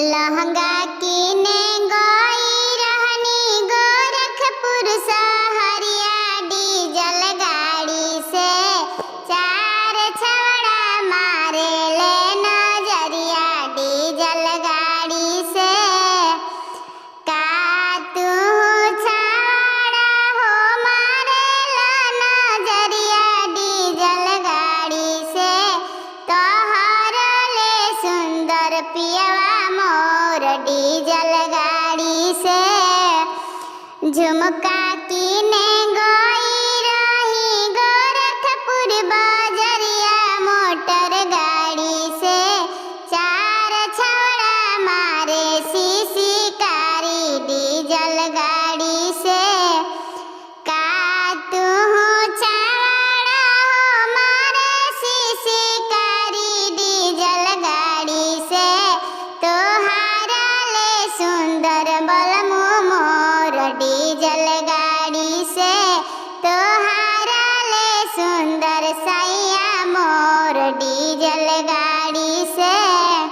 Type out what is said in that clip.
लहंगा कीने गई रहनी गोरखपुर सहरिया, डीजल गाड़ी से चार छवड़ा मारे ले नजरिया, डीजल गाड़ी से का तू छवड़ा हो मारे ला नजरिया, डीजल गाड़ी से तोहर ले सुंदर पियवा मोर, डीजल गाड़ी से झुमका कीने गो